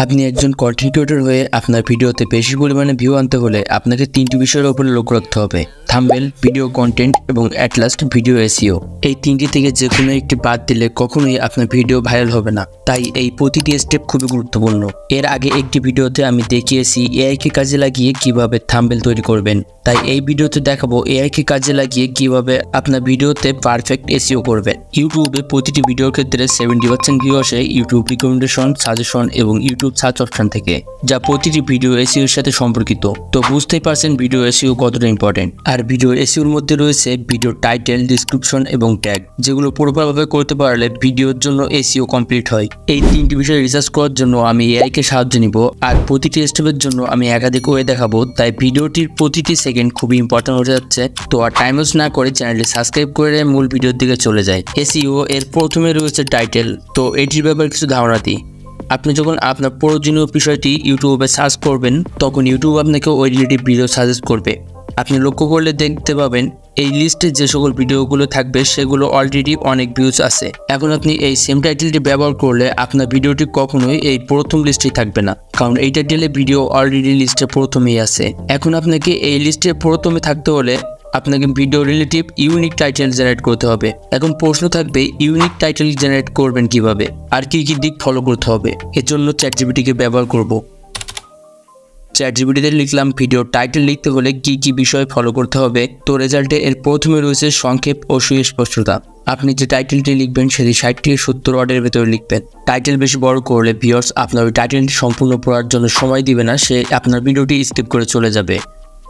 আপনি একজন content creator হয়ে আপনার ভিডিওতে বেশি পরিমাণে ভিউ আনতে হলে আপনাকে তিনটি বিষয়ের উপরে লক্ষ্য রাখতে হবে: থাম্বনেল, ভিডিও কন্টেন্ট এবং অ্যাট লাস্ট ভিডিও এসইও। এই তিনটি থেকে যে কোনো একটি বাদ দিলে কখনোই আপনার ভিডিও ভাইরাল হবে না। তাই এই প্রতিটি স্টেপ খুবই গুরুত্বপূর্ণ। এর আগে একটি ভিডিওতে আমি দেখিয়েছি এআই কে কাজে লাগিয়ে কিভাবে থাম্বনেল তৈরি করবেন। তাই এই ভিডিওতে দেখাবো এআই কে কাজে লাগিয়ে কিভাবে আপনার ভিডিওতে পারফেক্ট এসইও করবেন। ইউটিউবে প্রতিটি ভিডিওর ক্ষেত্রে 70% ভিউ আসে ইউটিউব রিকমেন্ডেশন, সাজেশন এবং ইউটিউব সার্চ অপশন থেকে, যা প্রতিটি ভিডিও এসইওর সাথে সম্পর্কিত। তো বুঝতেই পারছেন ভিডিও এসইও কতটা ইম্পর্টেন্ট। আর ভিডিও এসইওর মধ্যে রয়েছে ভিডিও টাইটেল, ডিসক্রিপশন এবং ট্যাগ, যেগুলো প্রপারভাবে করতে পারলে ভিডিওর জন্য এসইও কমপ্লিট হয়। এই তিনটি বিষয়ে রিসার্চ করার জন্য আমি এআই কে সাহায্য নিব, আর প্রতিটি স্টেপের জন্য আমি একাধিক ওয়ে দেখাবো। তাই ভিডিওটির প্রতিটি সেকেন্ড খুবই ইম্পর্টেন্ট হয়ে যাচ্ছে। তো আর টাইম ওয়েস্ট না করে চ্যানেলটি সাবস্ক্রাইব করে মূল ভিডিওর দিকে চলে যায়। এসইও এর প্রথমে রয়েছে টাইটেল। তো এটির ব্যাপারে কিছু ধারণা দিই। আপনি যখন আপনার প্রয়োজনীয় বিষয়টি ইউটিউবে সার্চ করবেন, তখন ইউটিউব আপনাকে ওই রিলেটিভ ভিডিও সাজেস্ট করবে। আপনি লক্ষ্য করলে দেখতে পাবেন এই লিস্টে যে সকল ভিডিওগুলো থাকবে সেগুলো অলরেডি অনেক ভিউজ আছে। এখন আপনি এই সেম টাইটেলটি ব্যবহার করলে আপনার ভিডিওটি কখনোই এই প্রথম লিস্টেই থাকবে না, কারণ এই টাইটেলে ভিডিও অলরেডি লিস্টে প্রথমেই আছে। এখন আপনাকে এই লিস্টে প্রথমে থাকতে হলে আপনাকে video relative unique title generate করতে হবে। এখন প্রশ্ন থাকবে ইউনিক টাইটেল জেনারেট করবেন কিভাবে, আর কি কি দিক ফলো করতে হবে। এর জন্য চ্যাটজিপিটিকে ব্যবহার করব। চ্যাটজিপিটিতে লিখলাম ভিডিও টাইটেল লিখতে হলে কি কি বিষয় ফলো করতে হবে। তো রেজাল্টে এর প্রথমে রয়েছে সংক্ষেপ ও সুস্পষ্টতা। আপনি যে টাইটেলটি লিখবেন সেটি 60 থেকে 70 ওয়ার্ডের ভেতরে লিখবেন। টাইটেল বেশি বড় করলে ভিউয়ার্স আপনার ওই টাইটেলটি সম্পূর্ণ পড়ার জন্য সময় দিবে না, সে আপনার ভিডিওটি স্কিপ করে চলে যাবে।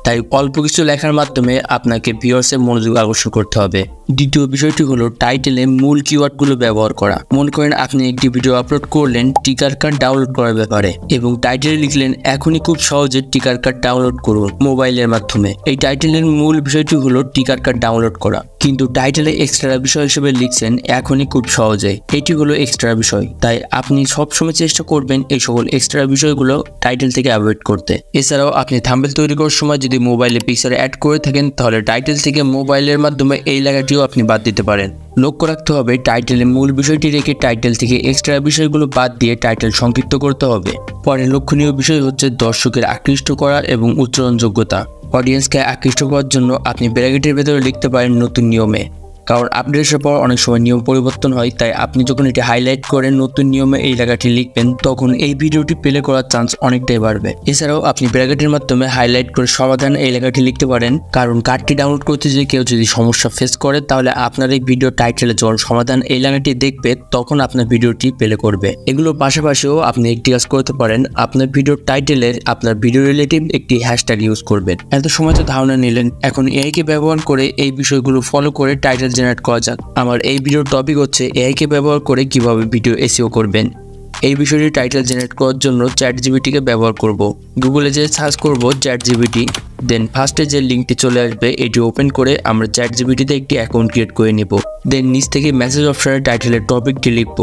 তাই অল্প কিছু লেখার মাধ্যমে আপনাকে ভিউয়ার্সের মনোযোগ আকর্ষণ করতে হবে। দ্বিতীয় বিষয়টি হলো টাইটেলে মূল কিওয়ার্ডগুলো ব্যবহার করা। মনে করেন আপনি একটি ভিডিও আপলোড করলেন টিকার কার্ড ডাউনলোড করার ব্যাপারে, এবং টাইটেলে লিখলেন এখনই খুব সহজে টিকার কার্ড ডাউনলোড করুন মোবাইলের মাধ্যমে। এই টাইটেলের মূল বিষয়টি হলো টিকার কার্ড ডাউনলোড করা, কিন্তু টাইটেলে এক্সট্রা বিষয় হিসেবে লিখছেন এখনই খুব সহজে। এটি হলো এক্সট্রা বিষয়। তাই আপনি সবসময় চেষ্টা করবেন এই সকল এক্সট্রা বিষয়গুলো টাইটেল থেকে অ্যাভয়েড করতে। এছাড়াও আপনি থাম্বনেল তৈরি করার সময় যদি মোবাইলে পিকচার অ্যাড করে থাকেন, তাহলে টাইটেল থেকে মোবাইলের মাধ্যমে এই লেখাটিও আপনি বাদ দিতে পারেন। লক্ষ্য রাখতে হবে টাইটেলের মূল বিষয়টি রেখে টাইটেল থেকে এক্সট্রা বিষয়গুলো বাদ দিয়ে টাইটেল সংক্ষিপ্ত করতে হবে। পরে লক্ষণীয় বিষয় হচ্ছে দর্শকের আকৃষ্ট করা এবং উচ্চারণযোগ্যতা। অডিয়েন্সকে আকৃষ্ট করার জন্য আপনি ব্র্যাকেটের ভেতরে লিখতে পারেন নতুন নিয়মে, কারণ আপডেটের পর অনেক সময় নিয়ম পরিবর্তন হয়। তাই আপনি যখন এটি হাইলাইট করেন নতুন নিয়মে এই লেখাটি লিখবেন, তখন এই ভিডিওটি প্লে করার চান্স অনেকটাই বাড়বে। এছাড়াও আপনি ব্র্যাকেটের মাধ্যমে হাইলাইট করে সমাধান এই লেখাটি লিখতে পারেন, কারণ কার্ডটি ডাউনলোড করতে যে কেউ যদি সমস্যা ফেস করে, তাহলে আপনার এই ভিডিও টাইটেলে যখন সমাধান এই লেখাটি দেখবে, তখন আপনার ভিডিওটি প্লে করবে। এগুলোর পাশাপাশিও আপনি একটি কাজ করতে পারেন, আপনার ভিডিওর টাইটেলে আপনার ভিডিও রিলেটিভ একটি হ্যাশট্যাগ ইউজ করবেন। এত সময় তো ধারণা নিলেন, এখন এআই কে ব্যবহার করে এই বিষয়গুলো ফলো করে টাইটেল জেনারেট করা যাক। আমার এই ভিডিওর টপিক হচ্ছে এআই কে ব্যবহার করে কিভাবে ভিডিও এসইও করবেন। এই বিষয়টি টাইটেল জেনারেট করার জন্য চ্যাটজিপিটিকে ব্যবহার করব। গুগলে যে সার্চ করব চ্যাটজিপিটি, দেন ফার্স্টে যে লিঙ্কটি চলে আসবে এটি ওপেন করে আমরা চ্যাটজিপিটিতে একটি অ্যাকাউন্ট ক্রিয়েট করে নেব। দেন নিচ থেকে মেসেজ অপশনে টাইটেলের টপিকটি লিখব।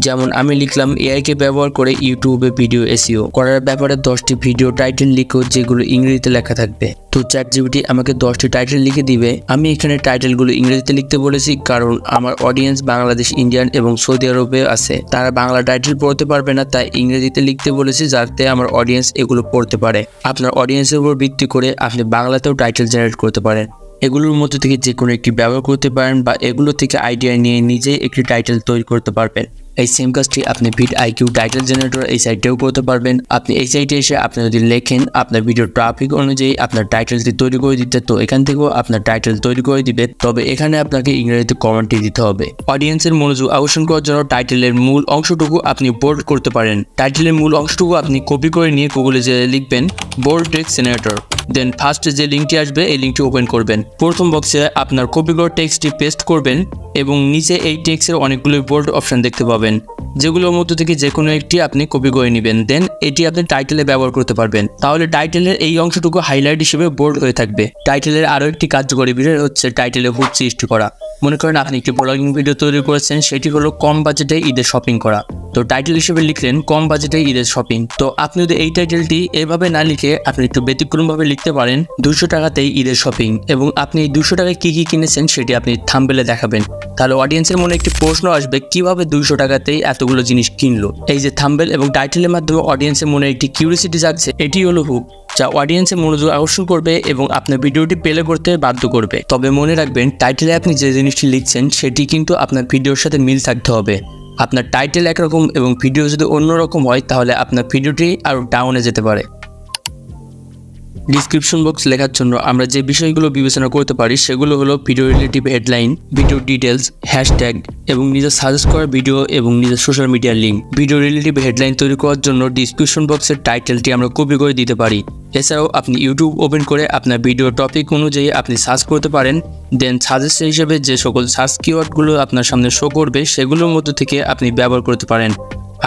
যেমন আমি লিখলাম এআই কে ব্যবহার করে ইউটিউবে ভিডিও এসইও করার ব্যাপারে 10টি ভিডিও টাইটেল লিখো যেগুলো ইংরেজিতে লেখা থাকবে। তো চ্যাটজিপিটি আমাকে 10টি টাইটেল লিখে দিবে। আমি এখানে টাইটেলগুলো ইংরেজিতে লিখতে বলেছি, কারণ আমার অডিয়েন্স বাংলাদেশ, ইন্ডিয়ান এবং সৌদি আরবে আছে। তারা বাংলা টাইটেল পড়তে পারবে না, তাই ইংরেজিতে লিখতে বলেছি যাতে আমার অডিয়েন্স এগুলো পড়তে পারে। আপনার অডিয়েন্সের উপর ভিত্তি করে আপনি বাংলাতেও টাইটেল জেনারেট করতে পারেন। এগুলোর মধ্যে থেকে যে কোনো একটি ব্যবহার করতে পারেন, বা এগুলো থেকে আইডিয়া নিয়ে নিজেই একটি টাইটেল তৈরি করতে পারবেন। এই সেম কাজটি আপনি ভিডিআইকিউ টাইটেল জেনারেটর এই সাইটেও করতে পারবেন। আপনি এই সাইটে এসে আপনি যদি লেখেন আপনার ভিডিও টপিক অনুযায়ী আপনার টাইটেলটি তৈরি করে দিতে, তো এখান থেকেও আপনার টাইটেল তৈরি করে দিবে। তবে এখানে আপনাকে ইংরেজিতে কমেন্টটি দিতে হবে। অডিয়েন্সের মনোযোগ আকর্ষণ করার জন্য টাইটেলের মূল অংশটুকু আপনি বোল্ড করতে পারেন। টাইটেলের মূল অংশটুকু আপনি কপি করে নিয়ে গুগলে যে লিখবেন বোল্ড টেক্সট জেনারেটর, দেন ফার্স্টে যে লিঙ্কটি আসবে এই লিঙ্কটি ওপেন করবেন। প্রথম বক্সে আপনার কপি করা টেক্সটটি পেস্ট করবেন এবং নিচে এই টেক্সটের অনেকগুলো বোল্ড অপশন দেখতে পাবেন, যেগুলোর মধ্যে থেকে যে কোনো একটি আপনি কপি করে নেবেন। দেন এটি আপনি টাইটেলে ব্যবহার করতে পারবেন। তাহলে টাইটেলের এই অংশটুকু হাইলাইট হিসেবে বোল্ড হয়ে থাকবে। টাইটেলের আরও একটি কার্যকরী বিষয় হচ্ছে টাইটেলে হুক সৃষ্টি করা। মনে করেন আপনি একটি ব্লগিং ভিডিও তৈরি করেছেন, সেটি হলো কম বাজেটে ঈদের শপিং করা। তো টাইটেল হিসেবে লিখলেন কম বাজেটে ঈদের শপিং। তো আপনি যদি এই টাইটেলটি এভাবে না লিখে আপনি একটু ব্যতিক্রমভাবে লিখতে লিখতে পারেন 200 টাকাতেই ঈদের শপিং এবং আপনি এই 200 টাকায় কী কী কিনেছেন সেটি আপনি থাম্বনেলে দেখাবেন। তাহলে অডিয়েন্সের মনে একটি প্রশ্ন আসবে কিভাবে 200 টাকাতেই এতগুলো জিনিস কিনলো। এই যে থাম্বনেল এবং টাইটেলের মাধ্যমে অডিয়েন্সের মনে একটি কিউরিওসিটি জাগছে, এটি হলো হুক, যা অডিয়েন্সের মনোযোগ আকর্ষণ করবে এবং আপনার ভিডিওটি প্লে করতে বাধ্য করবে। তবে মনে রাখবেন, টাইটেলে আপনি যে জিনিসটি লিখছেন সেটি কিন্তু আপনার ভিডিওর সাথে মিল থাকতে হবে। আপনার টাইটেল একরকম এবং ভিডিও যদি অন্যরকম হয় তাহলে আপনার ভিডিওটি আরও ডাউনে যেতে পারে। ডিসক্রিপশন বক্স লেখার জন্য আমরা যে বিষয়গুলো বিবেচনা করতে পারি সেগুলো হলো video relative headline, video details, hashtag এবং নিজের সাজেস্ট করা ভিডিও এবং নিজের সোশ্যাল মিডিয়ার লিঙ্ক। ভিডিও রিলেটিভ হেডলাইন তৈরি করার জন্য ডিসক্রিপশন বক্সের টাইটেলটি আমরা কপি করে দিতে পারি। এছাড়াও আপনি ইউটিউব ওপেন করে আপনার ভিডিও টপিক অনুযায়ী আপনি সার্চ করতে পারেন। দেন সাজেস্ট হিসেবে যে সকল সার্চ কিওয়ার্ডগুলো আপনার সামনে শো করবে সেগুলোর মধ্যে থেকে আপনি ব্যবহার করতে পারেন।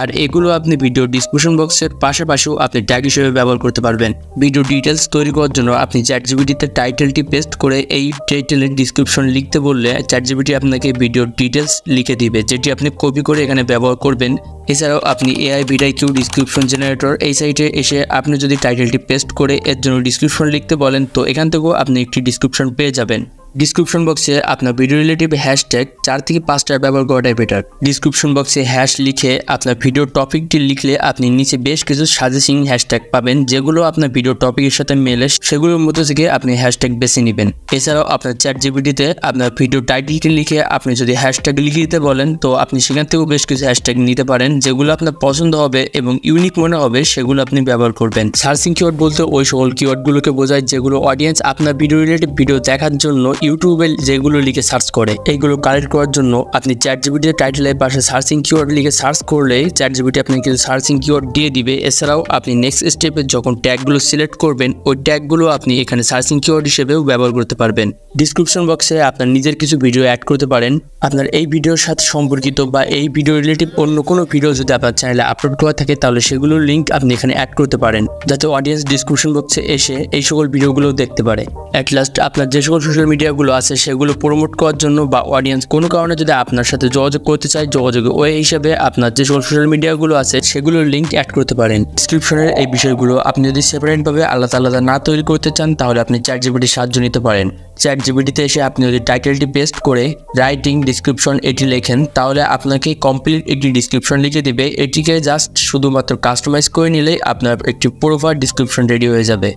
আর এগুলো আপনি ভিডিও ডিসক্রিপশন বক্সের পাশাপাশিও আপনি ট্যাগ হিসেবে ব্যবহার করতে পারবেন। ভিডিও ডিটেলস তৈরি করার জন্য আপনি চ্যাটজিপিটিতে টাইটেলটি পেস্ট করে এই টাইটেলের ডিসক্রিপশন লিখতে বললে চ্যাটজিপিটি আপনাকে ভিডিও ডিটেলস লিখে দিবে, যেটি আপনি কপি করে এখানে ব্যবহার করবেন। এছাড়াও আপনি এআই ভিডিও ডিসক্রিপশন জেনারেটর এই সাইটে এসে আপনি যদি টাইটেলটি পেস্ট করে এর জন্য ডিসক্রিপশন লিখতে বলেন তো এখান থেকেও আপনি একটি ডিসক্রিপশন পেয়ে যাবেন। ডিসক্রিপশন বক্সে আপনার ভিডিও রিলেটিভ হ্যাশট্যাগ 4 থেকে 5টা ব্যবহার করাটাই বেটার। ডিসক্রিপশন বক্সে হ্যাশ লিখে আপনার ভিডিও টপিকটি লিখলে আপনি নিচে বেশ কিছু সাজেস্টিং হ্যাশট্যাগ পাবেন, যেগুলো আপনার ভিডিও টপিকের সাথে মেলে সেগুলোর মধ্যে থেকে আপনি হ্যাশট্যাগ বেছে নেবেন। এছাড়াও আপনার চ্যাটজিপিটিতে আপনার ভিডিও টাইটেলটি লিখে আপনি যদি হ্যাশট্যাগ লিখে দিতে বলেন তো আপনি সেখান থেকেও বেশ কিছু হ্যাশট্যাগ নিতে পারেন, যেগুলো আপনার পছন্দ হবে এবং ইউনিক মনে হবে সেগুলো আপনি ব্যবহার করবেন। সার্চিং কিওয়ার্ড বলতে ওই সকল কিওয়ার্ডগুলোকে বোঝায় যেগুলো অডিয়েন্স আপনার ভিডিও রিলেটিভ ভিডিও দেখার জন্য ইউটিউবে যেগুলো লিখে সার্চ করে। এইগুলো কালেক্ট করার জন্য আপনি চ্যাটজিপিটির টাইটেলের পাশে সার্চিং কিওয়ার্ড লিখে সার্চ করলে চ্যাটজিপিটি আপনাকে কিছু সার্চিং কিওয়ার্ড দিয়ে দিবে। এছাড়াও আপনি নেক্সট স্টেপে যখন ট্যাগগুলো সিলেক্ট করবেন ওই ট্যাগগুলো আপনি এখানে সার্চিং কিওয়ার্ড হিসেবেও ব্যবহার করতে পারবেন। ডিসক্রিপশন বক্সে আপনার নিজের কিছু ভিডিও অ্যাড করতে পারেন। আপনার এই ভিডিওর সাথে সম্পর্কিত বা এই ভিডিও রিলেটিভ অন্য কোনো ভিডিও যদি আপনার চ্যানেলে আপলোড করা থাকে তাহলে সেগুলোর লিঙ্ক আপনি এখানে অ্যাড করতে পারেন, যাতে অডিয়েন্স ডিসক্রিপশন বক্সে এসে এই সকল ভিডিওগুলো দেখতে পারে। অ্যাট লাস্ট আপনার যে সকল সোশ্যাল মিডিয়াগুলো আছে সেগুলো প্রমোট করার জন্য বা অডিয়েন্স কোনো কারণে যদি আপনার সাথে যোগাযোগ করতে চায়, যোগাযোগের ওয়ে হিসেবে আপনার যে সকল সোশ্যাল মিডিয়াগুলো আছে সেগুলোর লিঙ্ক অ্যাড করতে পারেন। ডিসক্রিপশনের এই বিষয়গুলো আপনি যদি সেপারেটভাবে আলাদা আলাদা না তৈরি করতে চান তাহলে আপনি চ্যাটজিপিটির সাহায্য নিতে পারেন। চ্যাটজিপিটিতে এসে আপনি যদি টাইটেলটি পেস্ট করে রাইটিং ডিসক্রিপশন এটি লেখেন তাহলে আপনাকে কমপ্লিট একটি ডিসক্রিপশন লিখে দেবে। এটিকে জাস্ট শুধুমাত্র কাস্টমাইজ করে নিলেই আপনার একটি প্রপার ডিসক্রিপশন রেডি হয়ে যাবে।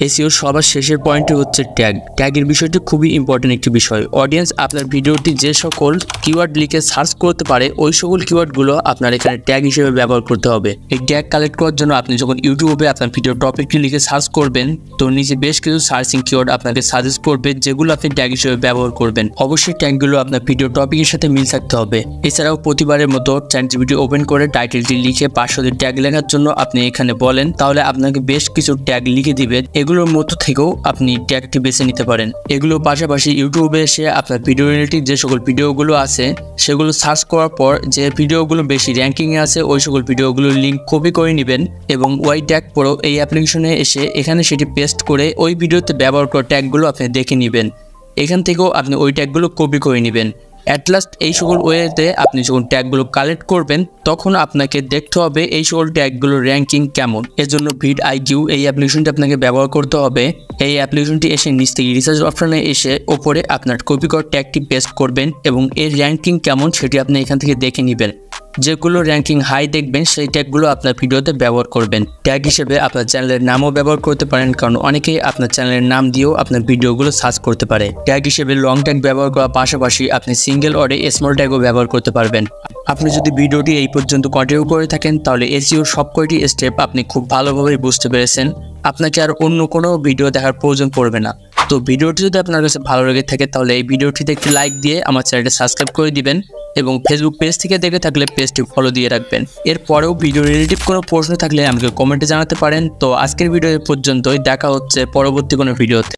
এসইওর সবার শেষের পয়েন্টটি হচ্ছে ট্যাগ। ট্যাগের বিষয়টি খুবই ইম্পর্টেন্ট একটি বিষয়। অডিয়েন্স আপনার ভিডিওটি যে সকল কিওয়ার্ড লিখে সার্চ করতে পারে ওই সকল কিওয়ার্ডগুলো আপনার এখানে ট্যাগ হিসেবে ব্যবহার করতে হবে। এই ট্যাগ কালেক্ট করার জন্য আপনি যখন ইউটিউবে আপনার ভিডিও টপিকটি লিখে সার্চ করবেন তো নিচে বেশ কিছু সার্চিং কিওয়ার্ড আপনাকে সাজেস্ট করবে, যেগুলো আপনি ট্যাগ হিসেবে ব্যবহার করবেন। অবশ্যই ট্যাগগুলো আপনার ভিডিও টপিকের সাথে মিল থাকতে হবে। এছাড়াও প্রতিবারের মতো চ্যাটজিপিটি ওপেন করে টাইটেলটি লিখে 500 ট্যাগ লেখার জন্য আপনি এখানে বলেন, তাহলে আপনাকে বেশ কিছু ট্যাগ লিখে দিবে। এগুলোর মধ্য থেকেও আপনি ট্যাগটি বেছে নিতে পারেন। এগুলোর পাশাপাশি ইউটিউবে এসে আপনার ভিডিও রিলেটিভ যে সকল ভিডিওগুলো আছে সেগুলো সার্চ করার পর যে ভিডিওগুলো বেশি র্যাঙ্কিংয়ে আছে ওই সকল ভিডিওগুলোর লিঙ্ক কপি করে নেবেন এবং ওয়াই ট্যাগ প্রো এই অ্যাপ্লিকেশনে এসে এখানে সেটি পেস্ট করে ওই ভিডিওতে ব্যবহার করা ট্যাগগুলো আপনি দেখে নেবেন। এখান থেকেও আপনি ওই ট্যাগগুলো কপি করে নেবেন। অ্যাট লাস্ট এই সকল ওয়েতে আপনি যখন ট্যাগগুলো কালেক্ট করবেন তখন আপনাকে দেখতে হবে এই সকল ট্যাগগুলোর র্যাঙ্কিং কেমন। এর জন্য ভিডআইকিউ এই অ্যাপ্লিকেশনটি আপনাকে ব্যবহার করতে হবে। এই অ্যাপ্লিকেশনটি এসে নিচ থেকে রিসার্চ অপশনে এসে ওপরে আপনার কপি করা ট্যাগটি পেস্ট করবেন এবং এর র্যাঙ্কিং কেমন সেটি আপনি এখান থেকে দেখে নেবেন। যেগুলো র্যাঙ্কিং হাই দেখবেন সেই ট্যাগগুলো আপনার ভিডিওতে ব্যবহার করবেন। ট্যাগ হিসেবে আপনার চ্যানেলের নামও ব্যবহার করতে পারেন, কারণ অনেকেই আপনার চ্যানেলের নাম দিয়েও আপনার ভিডিওগুলো সার্চ করতে পারে। ট্যাগ হিসেবে লং ট্যাগ ব্যবহার করার পাশাপাশি আপনি সিঙ্গেল ওয়ার্ডে স্মল ট্যাগও ব্যবহার করতে পারবেন। আপনি যদি ভিডিওটি এই পর্যন্ত কন্টিনিউ করে থাকেন তাহলে এসইওর সব কয়টি স্টেপ আপনি খুব ভালোভাবে বুঝতে পেরেছেন। আপনাকে আর অন্য কোনো ভিডিও দেখার প্রয়োজন পড়বে না। তো ভিডিওটি যদি আপনার কাছে ভালো লেগে থাকে তাহলে এই ভিডিওটিতে একটি লাইক দিয়ে আমার চ্যানেলটা সাবস্ক্রাইব করে দিবেন এবং ফেসবুক পেজ থেকে দেখে থাকলে পেজটি ফলো দিয়ে রাখবেন। এরপরেও ভিডিও রিলেটিভ কোনো প্রশ্ন থাকলে আমাকে কমেন্টে জানাতে পারেন। তো আজকের ভিডিও পর্যন্তই, দেখা হচ্ছে পরবর্তী কোনো ভিডিওতে।